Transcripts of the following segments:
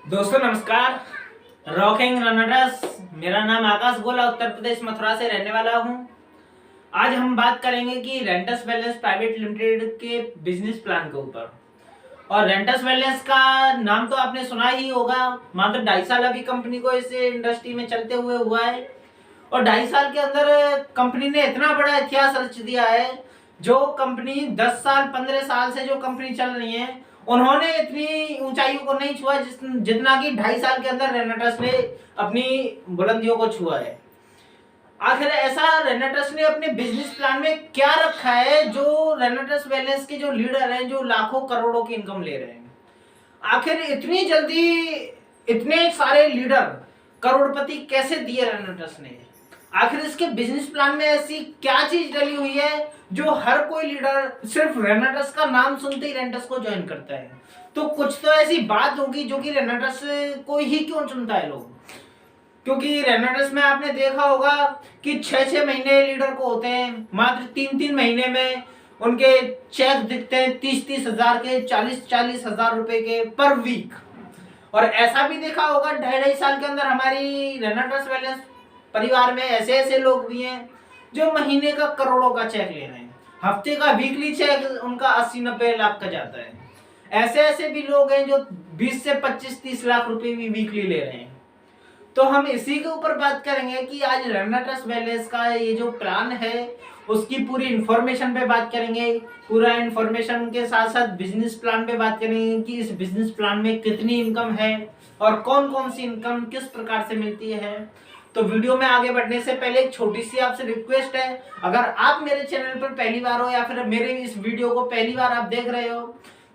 दोस्तों नमस्कार। Rocking runners, मेरा नाम आकाश गोला, उत्तर प्रदेश मथुरा से रहने वाला हूं। आज हम बात करेंगे कि रेंटस वेलनेस प्राइवेट लिमिटेड के बिजनेस प्लान के ऊपर। और रेंटस वेलनेस का नाम तो आपने सुना ही होगा। मात्र 2.5 साल अभी कंपनी को इस इंडस्ट्री में चलते हुए हुआ है और 2.5 साल के अंदर कंपनी ने इतना बड़ा इतिहास रच दिया है। जो कंपनी 10 साल 15 साल से जो कंपनी चल रही है, उन्होंने इतनी ऊंचाइयों को नहीं छुआ जितना कि 2.5 साल के अंदर रेनेटस ने अपनी बुलंदियों को छुआ है। आखिर ऐसा रेनेटस ने अपने बिजनेस प्लान में क्या रखा है जो रेनेटस वेलनेस के जो लीडर हैं, जो लाखों करोड़ों की इनकम ले रहे हैं, आखिर इतनी जल्दी इतने सारे लीडर करोड़पति कैसे दिए रेनेटस ने? आखिर इसके बिजनेस प्लान में ऐसी क्या चीज डली हुई है जो हर कोई लीडर सिर्फ रेनेटस का नाम सुनते ही रेनेटस को ज्वाइन करता है? तो कुछ तो ऐसी बात होगी जो कि रेनेटस को ही क्यों चुनता है लोग। क्योंकि रेनेटस में आपने देखा होगा कि 6-6 महीने लीडर को होते हैं, मात्र 3-3 महीने में उनके चेक दिखते हैं 30-30 हजार के, 40-40 हजार रुपए के पर वीक। और ऐसा भी देखा होगा 2.5 साल के अंदर हमारी रेनेटस वेलनेस परिवार में ऐसे ऐसे लोग भी हैं जो महीने का करोड़ों का चेक ले रहे हैं। हफ्ते का वीकली चेक उनका 80-90 लाख का जाता है। ऐसे ऐसे भी लोग हैं जो 20 से 25-30 लाख रुपए भी वीकली ले रहे हैं। तो हम इसी के ऊपर बात करेंगे कि आज रेनेटस वेलनेस का ये जो प्लान है उसकी पूरी इंफॉर्मेशन पे बात करेंगे। पूरा इंफॉर्मेशन के साथ साथ बिजनेस प्लान पे बात करेंगे कि इस बिजनेस प्लान में कितनी इनकम है और कौन कौन सी इनकम किस प्रकार से मिलती है। तो वीडियो में आगे बढ़ने से पहले एक छोटी सी आपसे रिक्वेस्ट है, अगर आप मेरे चैनल पर पहली बार हो या फिर मेरे इस वीडियो को पहली बार आप देख रहे हो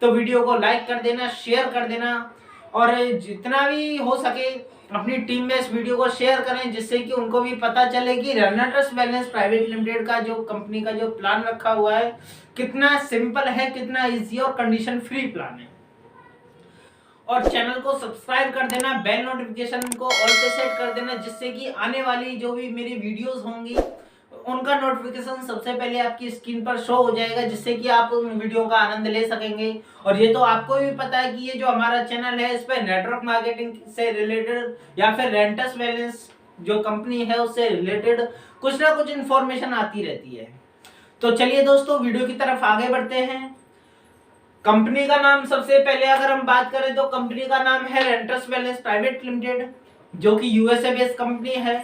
तो वीडियो को लाइक कर देना, शेयर कर देना और जितना भी हो सके अपनी टीम में इस वीडियो को शेयर करें, जिससे कि उनको भी पता चले कि रेनेटस वेलनेस प्राइवेट लिमिटेड का जो कंपनी का जो प्लान रखा हुआ है कितना सिंपल है, कितना इजी और कंडीशन फ्री प्लान है। और चैनल को सब्सक्राइब कर देना, बेल नोटिफिकेशन को ऑल पे सेट कर देना, जिससे कि आने वाली जो भी मेरी वीडियोस होंगी उनका नोटिफिकेशन सबसे पहले आपकी स्क्रीन पर शो हो जाएगा, जिससे कि आप उन वीडियो का आनंद ले सकेंगे। और ये तो आपको भी पता है कि ये जो हमारा चैनल है इस पर नेटवर्क मार्केटिंग से रिलेटेड या फिर रेंटस वेलनेस जो कंपनी है उससे रिलेटेड कुछ ना कुछ इन्फॉर्मेशन आती रहती है। तो चलिए दोस्तों वीडियो की तरफ आगे बढ़ते हैं। कंपनी का नाम सबसे पहले अगर हम बात करें तो कंपनी का नाम है रेंटस वेलनेस प्राइवेट लिमिटेड, जो कि यूएसए बेस्ड कंपनी है।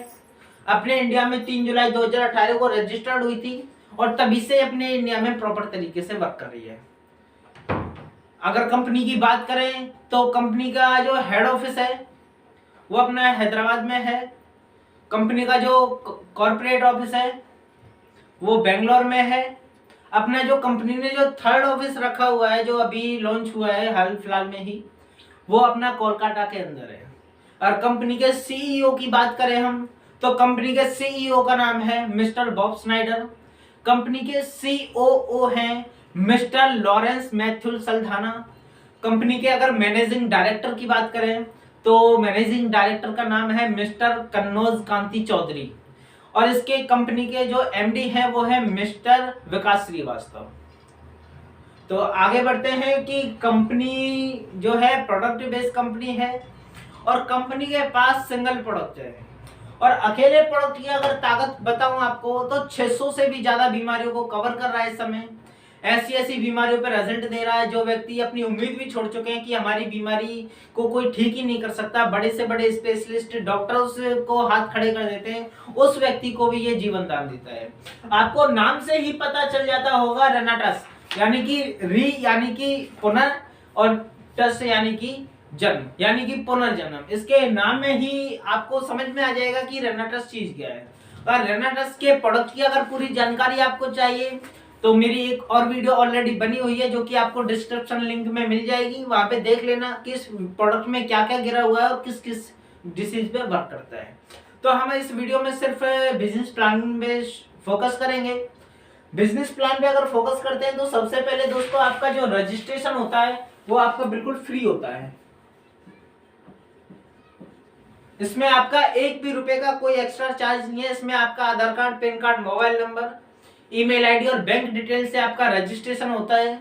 अपने इंडिया में 3 जुलाई 2018 को रजिस्टर्ड हुई थी और तभी से अपने इंडिया में प्रॉपर तरीके से वर्क कर रही है। अगर कंपनी की बात करें तो कंपनी का जो हेड ऑफिस है वो अपना हैदराबाद में है। कंपनी का जो कॉर्पोरेट ऑफिस है वो बेंगलोर में है। अपना जो कंपनी ने जो थर्ड ऑफिस रखा हुआ है जो अभी लॉन्च हुआ है हाल फिलहाल में ही, वो अपना कोलकाता के अंदर है। और कंपनी के सीईओ की बात करें हम तो कंपनी के सीईओ का नाम है मिस्टर बॉब स्नाइडर। कंपनी के सीओओ हैं मिस्टर लॉरेंस मैथ्यू सल्धाना। कंपनी के अगर मैनेजिंग डायरेक्टर की बात करें तो मैनेजिंग डायरेक्टर का नाम है मिस्टर कन्नौज कांति चौधरी। और इसके कंपनी के जो एमडी है वो है मिस्टर विकास श्रीवास्तव। तो आगे बढ़ते हैं कि कंपनी जो है प्रोडक्ट बेस्ड कंपनी है और कंपनी के पास सिंगल प्रोडक्ट है। और अकेले प्रोडक्ट की अगर ताकत बताऊं आपको तो 600 से भी ज्यादा बीमारियों को कवर कर रहा है इस समय। ऐसी ऐसी बीमारियों पर रिजल्ट दे रहा है जो व्यक्ति अपनी उम्मीद भी छोड़ चुके हैं कि हमारी बीमारी को कोई ठीक ही नहीं कर सकता, बड़े से बड़े स्पेशलिस्ट डॉक्टर्स को हाथ खड़े कर देते हैं, उस व्यक्ति को भी ये जीवन दान देता है। आपको नाम से ही पता चल जाता होगा रेनेटस यानी कि री यानी कि पुनः और टस यानी कि जन्म यानी कि पुनर्जन्म। इसके नाम में ही आपको समझ में आ जाएगा कि रेनेटस चीज क्या है। और रेनेटस के प्रोडक्ट की अगर पूरी जानकारी आपको चाहिए तो मेरी एक और वीडियो ऑलरेडी बनी हुई है जो कि आपको डिस्क्रिप्शन लिंक में मिल जाएगी, वहां पे देख लेना कि इस प्रोडक्ट में क्या क्या गिरा हुआ है और किस किस डिसीज पे वर्क करता है। तो हम इस वीडियो में सिर्फ बिजनेस प्लान पे फोकस करेंगे। बिजनेस प्लान पे अगर फोकस करते हैं तो सबसे पहले दोस्तों आपका जो रजिस्ट्रेशन होता है वो आपका बिल्कुल फ्री होता है। इसमें आपका 1 भी रुपए का कोई एक्स्ट्रा चार्ज नहीं है। इसमें आपका Aadhaar card, PAN card, mobile number, email ID और बैंक डिटेल से आपका रजिस्ट्रेशन होता है।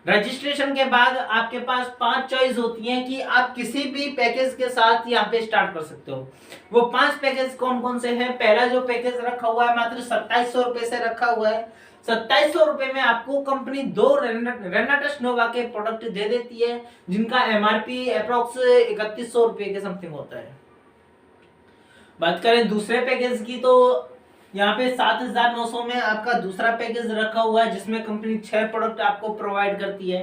रजिस्ट्रेशन के बाद आपके पास 5 चॉइस होती हैं कि आप किसी भी पैकेज के साथ यहाँ पे स्टार्ट कर सकते हो। वो 5 पैकेज कौन कौन से हैं? पहला जो पैकेज रखा हुआ है मात्र 2700 रुपए से रखा हुआ है। 2700 रुपए में आपको कंपनी 2 रेनाटस नोवा के प्रोडक्ट दे देती है, जिनका एमआरपी अप्रोक्स 3100 रुपए के समथिंग होता है। बात करें दूसरे पैकेज की तो यहाँ पे 7900 में आपका दूसरा पैकेज रखा हुआ है, जिसमें कंपनी 6 प्रोडक्ट आपको प्रोवाइड करती है।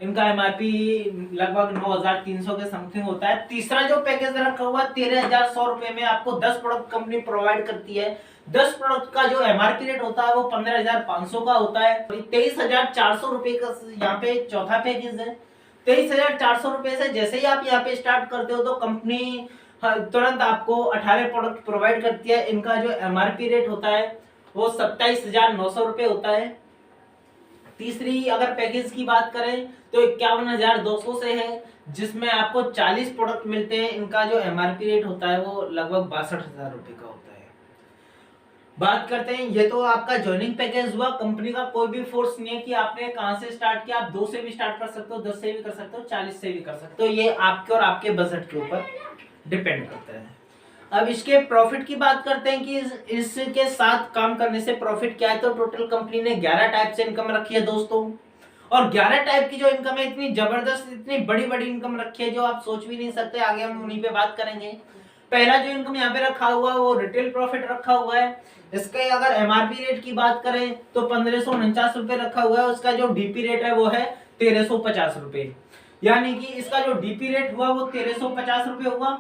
इनका एमआरपी लगभग 9300 के समथिंग होता है। तीसरा जो पैकेज रखा हुआ है 13100 रुपए में आपको 10 प्रोडक्ट कंपनी प्रोवाइड करती है। 10 प्रोडक्ट का जो एमआरपी रेट होता है वो 15500 का होता है। 23400 रुपए का यहाँ पे चौथा पैकेज है। 23400 रुपए से जैसे ही आप यहाँ पे स्टार्ट करते हो तो कंपनी तुरंत आपको 18 प्रोडक्ट प्रोवाइड करती है। इनका जो एमआरपी रेट होता है वो 27900 रुपए होता है। तीसरी अगर पैकेज की बात करें तो 51200 से है, जिसमें आपको 40 प्रोडक्ट मिलते हैं। इनका जो एमआरपी रेट होता है वो लगभग 62000 रुपए का होता है। बात करते हैं, ये तो आपका ज्वाइनिंग पैकेज हुआ। कंपनी का कोई भी फोर्स नहीं है कि आपने कहां से स्टार्ट किया। आप 2 से भी स्टार्ट कर सकते हो, 10 से भी कर सकते हो, 40 से भी कर सकते हो। ये आपके और आपके बजट के ऊपर डिपेंड करता है। अब इसके प्रॉफिट की बात करते हैं कि इसके साथ काम करने से प्रॉफिट क्या है। तो टोटल कंपनी ने 11 टाइप से इनकम रखी है दोस्तों, और 11 टाइप की जो इनकम है इतनी जबरदस्त, इतनी बड़ी बड़ी इनकम रखी है जो आप सोच भी नहीं सकते। आगे हम उन्हीं पे बात करेंगे। पहला जो इनकम यहाँ पे रखा हुआ है वो रिटेल प्रॉफिट रखा हुआ है। इसके अगर एमआरपी रेट की बात करें तो 1549 रुपए रखा हुआ है। उसका जो डीपी रेट है वो है 1350 रुपए, यानी कि इसका जो डीपी रेट हुआ वो 1350 रुपए हुआ,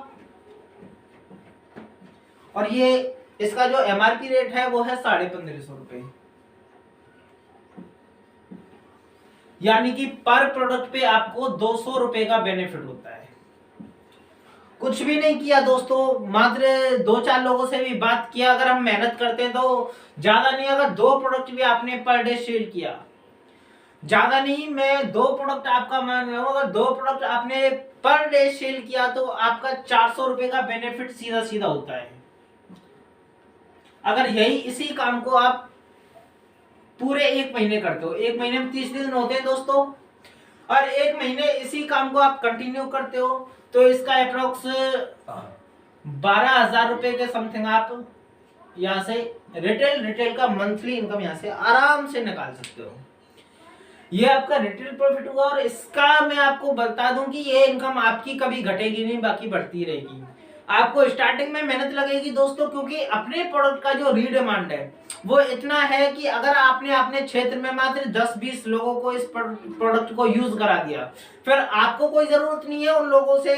और ये इसका जो एमआरपी रेट है वो है 1550 रुपए, यानी कि पर प्रोडक्ट पे आपको 200 रुपए का बेनिफिट होता है। कुछ भी नहीं किया दोस्तों, मात्र 2-4 लोगों से भी बात किया। अगर हम मेहनत करते हैं तो ज्यादा नहीं, अगर 2 प्रोडक्ट भी आपने पर डे सेल किया, ज्यादा नहीं, मैं 2 प्रोडक्ट आपका मान रहा हूं, अगर 2 प्रोडक्ट आपने पर डे सेल किया तो आपका 400 रुपए का बेनिफिट सीधा सीधा होता है। अगर यही इसी काम को आप पूरे 1 महीने करते हो, 1 महीने में 30 दिन होते हैं दोस्तों, और 1 महीने इसी काम को आप कंटिन्यू करते हो तो इसका अप्रोक्स 12,000 रुपए के समथिंग आप यहाँ से रिटेल का मंथली इनकम यहाँ से आराम से निकाल सकते हो। ये आपका रिटेल प्रॉफिट हुआ, और इसका मैं आपको बता दूं कि ये इनकम आपकी कभी घटेगी नहीं, बाकी बढ़ती रहेगी। आपको स्टार्टिंग में मेहनत लगेगी दोस्तों, क्योंकि अपने प्रोडक्ट का जो रीडिमांड है वो इतना है कि अगर आपने अपने क्षेत्र में मात्र 10-20 लोगों को इस प्रोडक्ट को यूज करा दिया, फिर आपको कोई जरूरत नहीं है उन लोगों से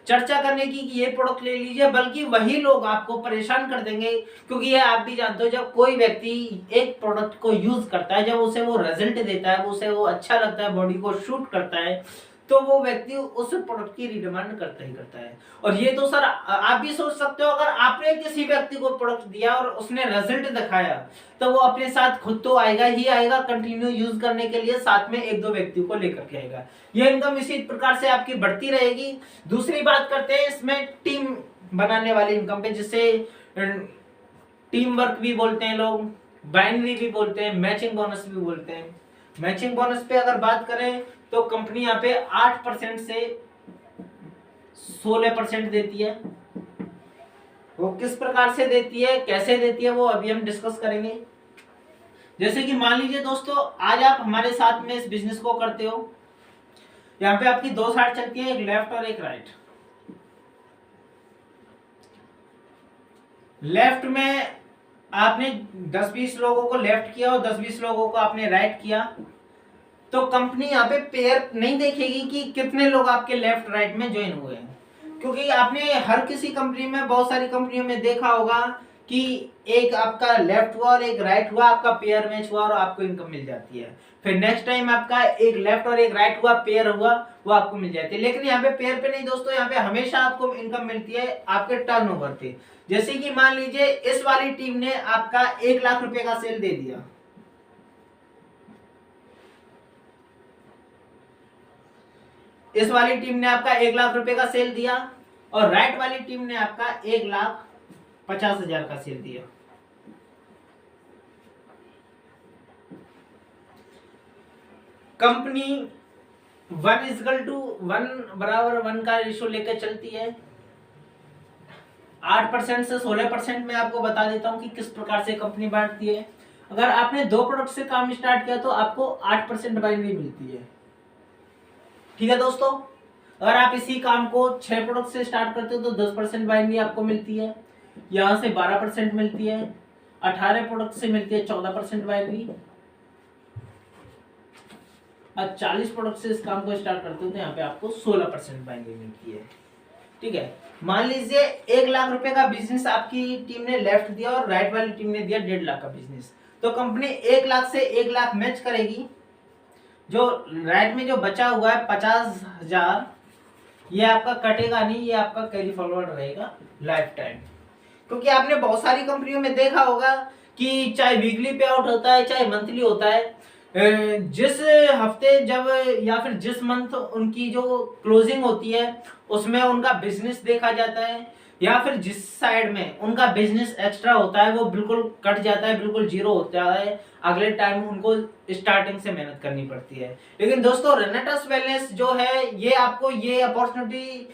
चर्चा करने की कि ये प्रोडक्ट ले लीजिए, बल्कि वही लोग आपको परेशान कर देंगे। क्योंकि ये आप भी जानते हो, जब कोई व्यक्ति एक प्रोडक्ट को यूज करता है, जब उसे वो रिजल्ट देता है, उसे वो अच्छा लगता है, बॉडी को शूट करता है, तो वो व्यक्ति उस प्रोडक्ट की रिडिमांड करता ही करता है। और ये तो सर आप भी सोच सकते हो, अगर आपने किसी व्यक्ति को प्रोडक्ट दिया और उसने रिजल्ट दिखाया तो वो अपने साथ खुद तो आएगा ही आएगा कंटिन्यू यूज करने के लिए, साथ में 1-2 व्यक्ति को लेकर के आएगा। ये इनकम इसी प्रकार से आपकी बढ़ती रहेगी। दूसरी बात करते हैं इसमें टीम बनाने वाली इनकम पे, जिसे टीम वर्क भी बोलते हैं लोग, बाइनरी भी बोलते हैं, मैचिंग बोनस भी बोलते हैं। मैचिंग बोनस पे अगर बात करें तो कंपनी यहाँ पे 8% से 16% देती है। वो किस प्रकार से देती है, कैसे देती है, वो अभी हम डिस्कस करेंगे। जैसे कि मान लीजिए दोस्तों, आज आप हमारे साथ में इस बिजनेस को करते हो। यहाँ पे आपकी 2 साइड चलती है, एक लेफ्ट और एक राइट। लेफ्ट में आपने 10-20 लोगों को लेफ्ट किया और 10-20 लोगों को आपने राइट किया, तो कंपनी यहाँ पे पेयर नहीं देखेगी कि कितने लोग आपके लेफ्ट राइट में ज्वाइन हुए हैं। क्योंकि आपने हर किसी कंपनी में, बहुत सारी कंपनियों में देखा होगा कि एक आपका लेफ्ट हुआ और एक राइट हुआ, आपका पेयर मैच हुआ और आपको इनकम मिल जाती है। फिर नेक्स्ट टाइम आपका एक लेफ्ट और एक राइट हुआ, पेयर हुआ, वो आपको मिल जाती है। लेकिन यहाँ पे पेयर पे नहीं दोस्तों, यहाँ पे हमेशा आपको इनकम मिलती है आपके टर्नओवर पे। जैसे कि मान लीजिए इस वाली टीम ने आपका 1 लाख रुपए का सेल दे दिया, इस वाली टीम ने आपका 1 लाख रुपए का सेल दिया, और राइट वाली टीम ने आपका 1,50,000 का सेल दिया। कंपनी 1:1 का रेशो लेकर चलती है। 8% से 16% में आपको बता देता हूँ कि किस प्रकार से कंपनी बांटती है। अगर आपने 2 प्रोडक्ट से काम स्टार्ट किया तो आपको 8% बाइनरी मिलती है। ठीक है दोस्तों, अगर आप इसी काम को 6 प्रोडक्ट से स्टार्ट करते हो तो 10% बाइनरी आपको मिलती है। यहाँ से 12% मिलती है। 18 प्रोडक्ट से मिलती है 14% बाइनरी। और 40 प्रोडक्ट से इस काम को स्टार्ट करते हो तो यहाँ पे आपको 16% बाइनरी मिलती है। ठीक है, मान लीजिए 1 लाख रुपए का बिजनेस आपकी टीम ने लेफ्ट दिया और राइट वाली टीम ने दिया 1.5 लाख का बिजनेस, तो कंपनी 1 लाख से 1 लाख मैच करेगी। जो राइट में जो बचा हुआ है 50,000, ये आपका कटेगा नहीं, ये आपका कैरी फॉरवर्ड रहेगा लाइफ टाइम। क्योंकि आपने बहुत सारी कंपनियों में देखा होगा कि चाहे वीकली पे आउट होता है चाहे मंथली होता है, जिस हफ्ते जब या फिर जिस मंथ उनकी जो क्लोजिंग होती है उसमें उनका बिजनेस देखा जाता है, या फिर जिस साइड में उनका बिजनेस एक्स्ट्रा होता है वो बिल्कुल कट जाता है, बिल्कुल जीरो होता है। अगले टाइम उनको स्टार्टिंग से मेहनत करनी पड़ती है। लेकिन दोस्तों रेनेटस वेलनेस जो है ये आपको ये अपॉर्चुनिटी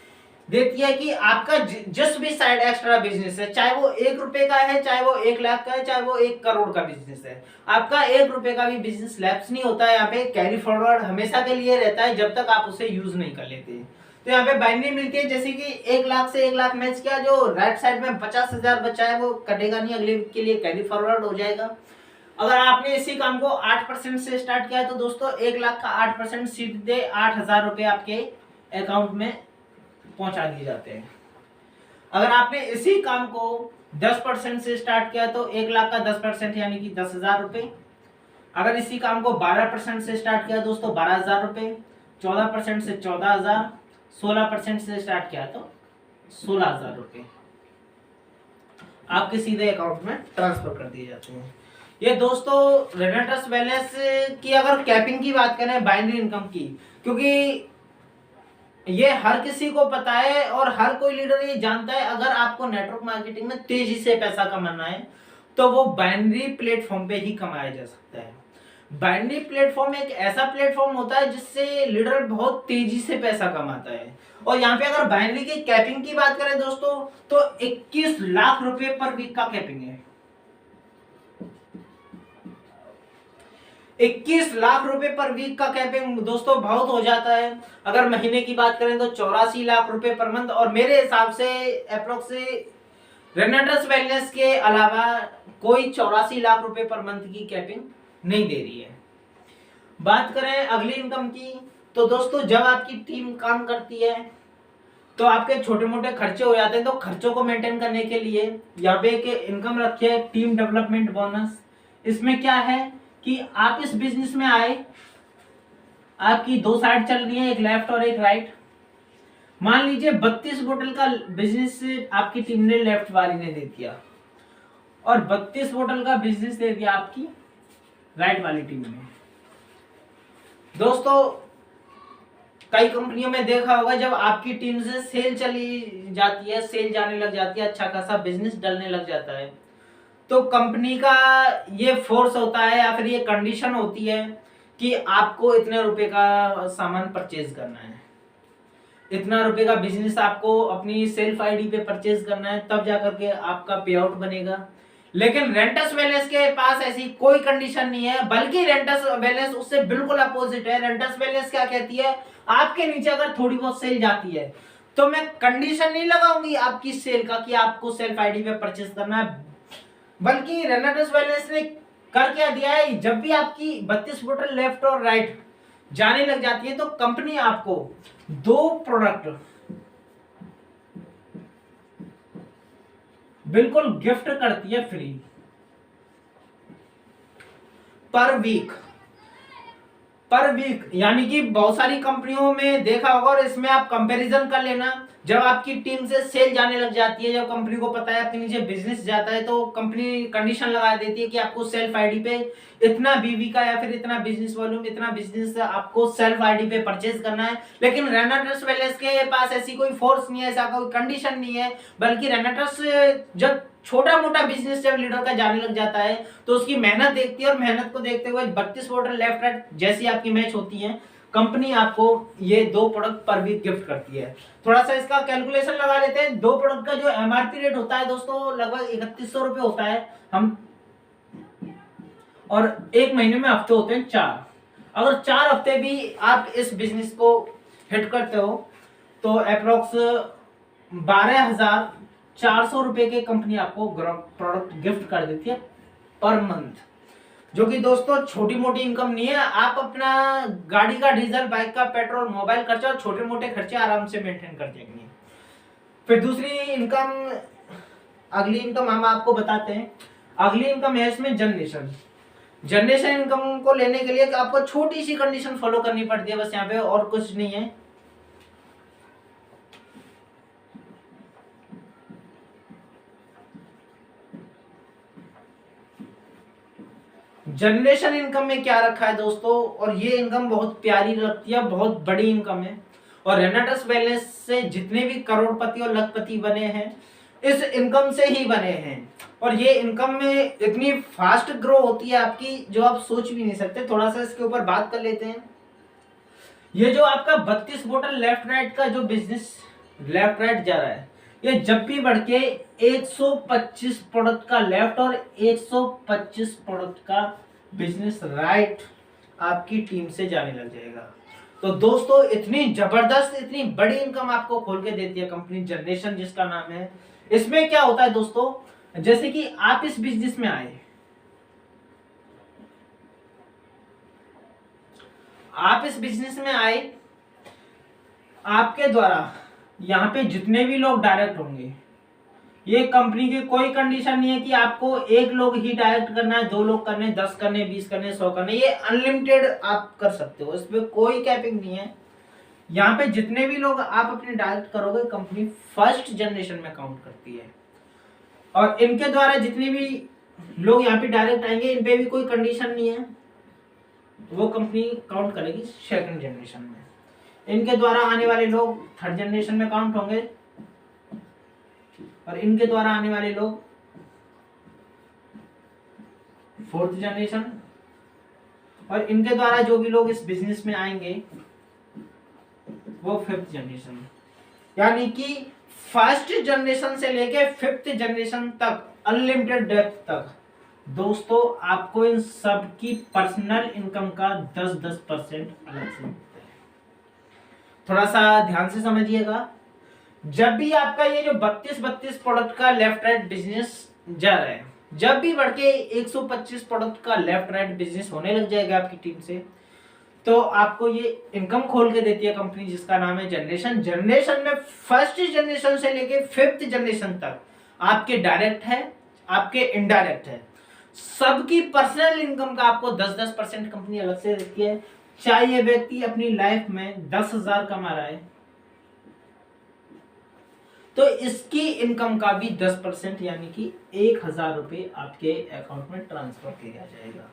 देती है कि आपका जिस भी साइड एक्स्ट्रा बिजनेस है, चाहे वो 1 रुपए का है, चाहे वो 1 लाख का है, चाहे वो 1 करोड़ का बिजनेस है, आपका 1 रुपए का भी बिजनेस लैप्स नहीं होता है। यहाँ पे कैरी फॉरवर्ड हमेशा के लिए रहता है जब तक आप उसे यूज नहीं कर लेते। तो यहाँ पे बाइनरी मिलती है, जैसे कि 1 लाख से 1 लाख मैच किया, जो राइट साइड में 50,000 बचा है वो कटेगा नहीं, अगले के लिए कैरी फॉरवर्ड हो जाएगा। अगर आपने इसी काम को 8% से स्टार्ट किया है तो दोस्तों 1 लाख का 8% सीधे 8,000 रुपए आपके अकाउंट में पहुंचा दिए जाते हैं। अगर आपने इसी काम को 10% से स्टार्ट किया तो 1 लाख का 10% यानी कि 10,000 रुपए। अगर इसी काम को 12% से स्टार्ट किया दोस्तों 12,000 रुपए, 14% से 14,000, 16% से स्टार्ट किया तो 16,000 रुपए आपके सीधे अकाउंट में ट्रांसफर कर दिए जाते हैं। ये दोस्तों रेनेटस वेलनेस की अगर कैपिंग की बात करें बाइनरी इनकम की, क्योंकि ये हर किसी को पता है और हर कोई लीडर ये जानता है, अगर आपको नेटवर्क मार्केटिंग में तेजी से पैसा कमाना है तो वो बाइनरी प्लेटफॉर्म पे ही कमाया जा सकता है। बाइनरी प्लेटफॉर्म एक ऐसा प्लेटफॉर्म होता है जिससे लीडर बहुत तेजी से पैसा कमाता है। और यहाँ पे अगर बाइनरी की कैपिंग की बात करें दोस्तों तो 21 लाख रुपए पर वीक का कैपिंग है। 21 लाख रुपए पर वीक का कैपिंग दोस्तों बहुत हो जाता है। अगर महीने की बात करें तो 84 लाख रुपए पर मंथ, और मेरे हिसाब से अप्रोक्स रेनेटस वेलनेस के अलावा कोई 84 लाख रुपए पर मंथ की कैपिंग नहीं दे रही है। बात करें अगली इनकम की तो दोस्तों जब आपकी टीम काम करती है तो आपके छोटे मोटे खर्चे हो जाते हैं, तो खर्चों को मेंटेन करने के लिए यहाँ पे एक इनकम रखी है टीम डेवलपमेंट बोनस। इसमें क्या है कि आप इस बिजनेस में आए, आपकी 2 साइड चल रही है, एक लेफ्ट और एक राइट। मान लीजिए 32 बोतल का बिजनेस आपकी टीम ने लेफ्ट वाली ने दे दिया और 32 बोतल का बिजनेस दे दिया आपकी राइट वाली टीम ने। दोस्तों कई कंपनियों में देखा होगा जब आपकी टीम से सेल चली जाती है, सेल जाने लग जाती है, अच्छा खासा बिजनेस डलने लग जाता है, तो कंपनी का ये फोर्स होता है या फिर ये कंडीशन होती है कि आपको इतने रुपए का सामान परचेज करना है, इतना रुपए का बिजनेस आपको अपनी सेल्फ आईडी पे परचेज करना है, तब जाकर के आपका पे आउट बनेगा। लेकिन रेंटस वेलनेस के पास ऐसी कोई कंडीशन नहीं है, बल्कि रेंटस वेलनेस उससे बिल्कुल अपोजिट है। रेंटस वेलनेस क्या कहती है, आपके नीचे अगर थोड़ी बहुत सेल जाती है तो मैं कंडीशन नहीं लगाऊंगी आपकी सेल का कि आपको सेल्फ आईडी पे परचेज करना है, बल्कि रेनेटस वेलनेस ने कर क्या दिया है, जब भी आपकी 32 बोतल लेफ्ट और राइट जाने लग जाती है तो कंपनी आपको 2 प्रोडक्ट बिल्कुल गिफ्ट करती है फ्री पर वीक। यानी कि बहुत सारी कंपनियों में देखा होगा, और इसमें आप कंपैरिजन कर लेना, जब आपकी टीम से सेल जाने लग जाती है, जब कंपनी को पता है आपके नीचे बिजनेस जाता है, तो कंपनी कंडीशन लगा देती है कि आपको सेल्फ आईडी पे इतना बीवी का या फिर इतना बिजनेस वॉल्यूम, इतना बिजनेस आपको सेल्फ आईडी पे परचेज करना है। लेकिन रेनेटस वेलनेस के पास ऐसी कोई फोर्स नहीं है, ऐसा कोई कंडीशन नहीं है, बल्कि रेनेटस जब छोटा मोटा बिजनेस जब लीडर का जाने लग जाता है तो उसकी मेहनत देखती है, और मेहनत को देखते हुए 32 बॉटल लेफ्ट राइट जैसी आपकी मैच होती है, कंपनी आपको ये 2 प्रोडक्ट पर वीक गिफ्ट करती है। थोड़ा सा इसका कैलकुलेशन लगा लेते हैं। 2 प्रोडक्ट का जो एमआरपी रेट होता है दोस्तों लगभग 3100 रुपए होता है हम, और 1 महीने में हफ्ते होते हैं 4। अगर 4 हफ्ते भी आप इस बिजनेस को हिट करते हो तो अप्रोक्स 12,400 रुपए के कंपनी आपको प्रोडक्ट गिफ्ट कर देती है पर मंथ, जो कि दोस्तों छोटी मोटी इनकम नहीं है। आप अपना गाड़ी का डीजल, बाइक का पेट्रोल, मोबाइल खर्चा और छोटे मोटे खर्चे आराम से मेंटेन कर देंगे। फिर दूसरी इनकम, अगली इनकम हम आपको बताते हैं। अगली इनकम है इसमें जनरेशन। जनरेशन इनकम को लेने के लिए आपको छोटी सी कंडीशन फॉलो करनी पड़ती है बस यहाँ पे, और कुछ नहीं है। जनरेशन इनकम में क्या रखा है दोस्तों, और ये इनकम बहुत प्यारी लगती है, बहुत बड़ी इनकम है, और रेनाटस बैलेंस से जितने भी करोड़पति और लखपति बने हैं इस इनकम से ही बने हैं। और ये इनकम में इतनी फास्ट ग्रो होती है आपकी जो आप सोच भी नहीं सकते। थोड़ा सा इसके ऊपर बात कर लेते हैं। ये जो आपका 32 बोतल लेफ्ट राइट का जो बिजनेस लेफ्ट राइट जा रहा है, ये जब भी बढ़ के 125 प्रोडक्ट का लेफ्ट और 125 प्रोडक्ट का बिजनेस राइट आपकी टीम से जाने लग जाएगा। तो दोस्तों इतनी जबरदस्त, इतनी बड़ी इनकम आपको खोल के देती है कंपनी जनरेशन जिसका नाम है। इसमें क्या होता है दोस्तों, जैसे कि आप इस बिजनेस में आए, आप इस बिजनेस में आए, आपके द्वारा यहाँ पे जितने भी लोग डायरेक्ट होंगे, ये कंपनी की कोई कंडीशन नहीं है कि आपको 1 लोग ही डायरेक्ट करना है, 2 लोग करने, 10 करने, 20 करने, 100 करने, ये अनलिमिटेड आप कर सकते हो, इसमें कोई कैपिंग नहीं है। यहाँ पे जितने भी लोग आप अपने डायरेक्ट करोगे कंपनी फर्स्ट जनरेशन में काउंट करती है, और इनके द्वारा जितने भी लोग यहाँ पे डायरेक्ट आएंगे इन पे भी कोई कंडीशन नहीं है, वो कंपनी काउंट करेगी सेकंड जनरेशन में। इनके द्वारा आने वाले लोग थर्ड जनरेशन में काउंट होंगे, और इनके द्वारा आने वाले लोग फोर्थ जनरेशन, और इनके द्वारा जो भी लोग इस बिजनेस में आएंगे वो फिफ्थ जनरेशन। यानी कि फर्स्ट जनरेशन से लेके फिफ्थ जनरेशन तक अनलिमिटेड डेप्थ तक दोस्तों आपको इन सब की पर्सनल इनकम का 10% अलग से मिलता है। थोड़ा सा ध्यान से समझिएगा। जब भी आपका ये जो 32 प्रोडक्ट का लेफ्ट राइट बिजनेस जा रहा है, जब भी बढ़ के 125 प्रोडक्ट का लेफ्ट राइट बिजनेस होने लग जाएगा आपकी टीम से, तो आपको ये इनकम खोल के देती है कंपनी जिसका नाम है जनरेशन। जनरेशन में फर्स्ट जनरेशन से लेके फिफ्थ जनरेशन तक आपके डायरेक्ट है, आपके इनडायरेक्ट है, सबकी पर्सनल इनकम का आपको 10% कंपनी अलग से देती है। चाहे ये व्यक्ति अपनी लाइफ में 10,000 कमा रहा है तो इसकी इनकम का भी 10% यानी कि 1,000 रुपए आपके अकाउंट में ट्रांसफर किया जाएगा।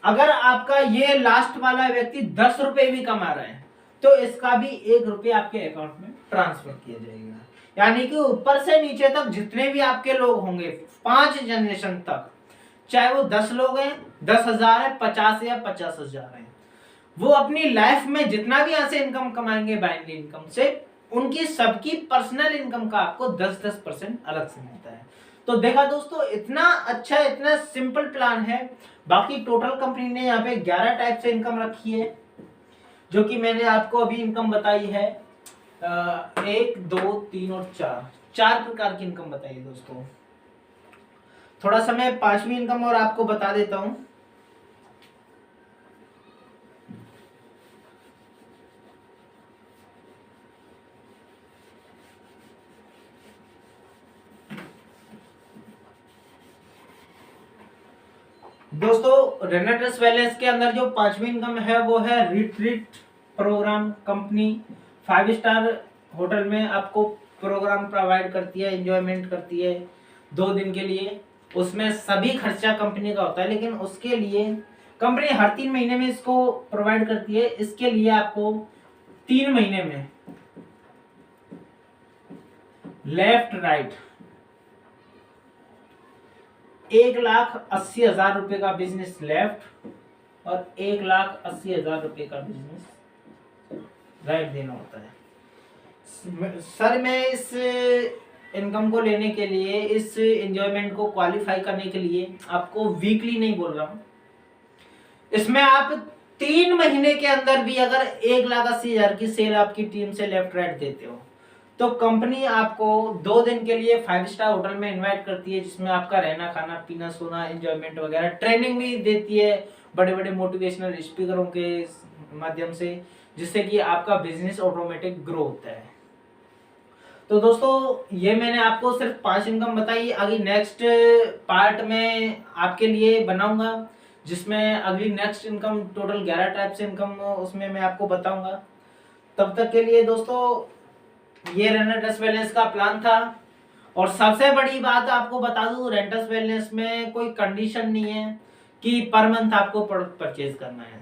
अगर आपका ये लास्ट वाला व्यक्ति 10 रुपए भी कमा रहा है तो इसका भी 1 रुपए आपके अकाउंट में ट्रांसफर किया जाएगा। यानी कि ऊपर से नीचे तक जितने भी आपके लोग होंगे 5 जनरेशन तक, चाहे वो 10 लोग हैं, 10,000 है, 50 या 50,000 है, वो अपनी लाइफ में जितना भी यहाँ से इनकम कमाएंगे बाइनरी इनकम से, उनकी सबकी पर्सनल इनकम का आपको 10% अलग से मिलता है। तो देखा दोस्तों, इतना अच्छा, इतना सिंपल प्लान है। बाकी टोटल कंपनी ने यहाँ पे 11 टाइप से इनकम रखी है, जो कि मैंने आपको अभी इनकम बताई है 1, 2, 3 और 4 प्रकार की इनकम बताई है दोस्तों। थोड़ा सा मैं 5वीं इनकम और आपको बता देता हूं। दोस्तों रेनेटस वेलनेस के अंदर जो 5वीं इनकम है वो है retreat program. Company 5 star hotel में आपको प्रोग्राम प्रोवाइड करती है, एंजॉयमेंट करती है 2 दिन के लिए। उसमें सभी खर्चा कंपनी का होता है, लेकिन उसके लिए कंपनी हर 3 महीने में इसको प्रोवाइड करती है। इसके लिए आपको 3 महीने में लेफ्ट राइट 1,80,000 रुपए का बिजनेस लेफ्ट और 1,80,000 रुपए का बिजनेस राइट देना होता है। सर मैं इस इनकम को लेने के लिए, इस एंजॉयमेंट को क्वालिफाई करने के लिए आपको वीकली नहीं बोल रहा हूं, इसमें आप 3 महीने के अंदर भी अगर 1,80,000 की सेल आपकी टीम से लेफ्ट राइट देते हो तो कंपनी आपको 2 दिन के लिए 5 स्टार होटल में इनवाइट करती है, जिसमें आपका रहना खाना पीना सोना एंजॉयमेंट वगैरह, ट्रेनिंग भी देती है बड़े बड़े मोटिवेशनल स्पीकरों के माध्यम से, जिससे कि आपका बिजनेस ऑटोमेटिक ग्रो होता है। तो दोस्तों ये मैंने आपको सिर्फ 5 इनकम बताई, आगे नेक्स्ट पार्ट में आपके लिए बनाऊंगा जिसमें अगली नेक्स्ट इनकम टोटल 11 टाइप से इनकम उसमें मैं आपको बताऊंगा। तब तक के लिए दोस्तों ये रेंटस वेलनेस का प्लान था। और सबसे बड़ी बात आपको बता दूं, रेंटस वेलनेस में कोई कंडीशन नहीं है कि पर मंथ आपको प्रोडक्ट परचेज करना है।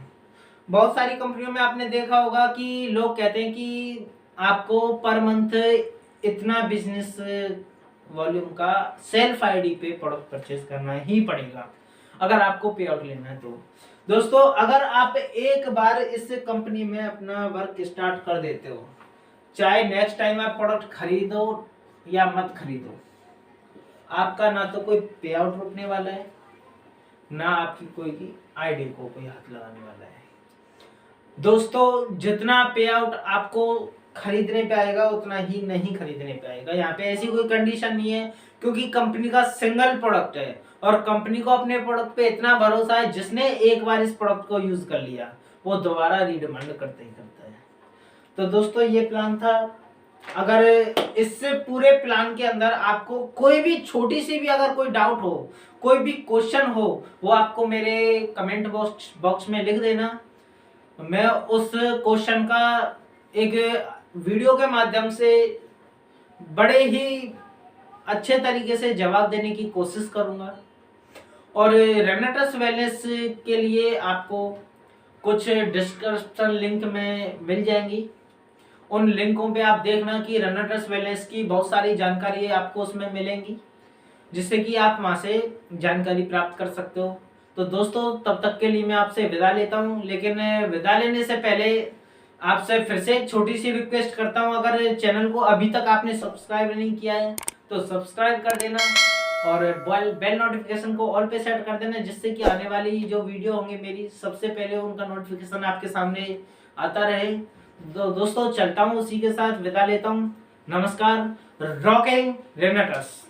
बहुत सारी कंपनियों में आपने देखा होगा कि लोग कहते हैं कि आपको पर मंथ इतना बिजनेस वॉल्यूम का सेल्फ आईडी पे प्रोडक्ट परचेज करना ही पड़ेगा अगर आपको पे आउट लेना है। तो दोस्तों अगर आप एक बार इस कंपनी में अपना वर्क स्टार्ट कर देते हो, चाहे नेक्स्ट टाइम आप प्रोडक्ट खरीदो या मत खरीदो, आपका ना तो कोई पे आउट रुकने वाला है, ना आपकी कोई की आईडी को कोई हाथ लगाने वाला है। दोस्तों जितना पे आउट आपको खरीदने पे आएगा उतना ही नहीं खरीदने पे आएगा। यहाँ पे ऐसी कोई कंडीशन नहीं है, क्योंकि कंपनी का सिंगल प्रोडक्ट है और कंपनी को अपने प्रोडक्ट पे इतना भरोसा है, जिसने एक बार इस प्रोडक्ट को यूज कर लिया वो दोबारा रीडिमांड करते ही करता है। तो दोस्तों ये प्लान था। अगर इससे पूरे प्लान के अंदर आपको कोई भी छोटी सी भी अगर कोई डाउट हो, कोई भी क्वेश्चन हो, वो आपको मेरे कमेंट बॉक्स में लिख देना। मैं उस क्वेश्चन का एक वीडियो के माध्यम से बड़े ही अच्छे तरीके से जवाब देने की कोशिश करूंगा। और रेनेटस वेलनेस के लिए आपको कुछ डिस्क्रिप्शन लिंक में मिल जाएंगी, उन लिंकों पे आप देखना कि रेनेटस वेलनेस की बहुत सारी जानकारी आपको उसमें मिलेंगी, जिससे कि आप वहां से जानकारी प्राप्त कर सकते हो। तो दोस्तों तब तक के लिए मैं आपसे विदा लेता हूं, लेकिन विदा लेने से पहले आपसे फिर से एक छोटी सी रिक्वेस्ट करता हूं, अगर चैनल को अभी तक आपने सब्सक्राइब नहीं किया है तो सब्सक्राइब कर देना और बेल नोटिफिकेशन को ऑल पे सेट कर देना, जिससे कि आने वाली जो वीडियो होंगी मेरी सबसे पहले उनका नोटिफिकेशन आपके सामने आता रहे। तो दोस्तों चलता हूं, उसी के साथ विदा लेता हूं। नमस्कार। रॉकिंग रेनेटस।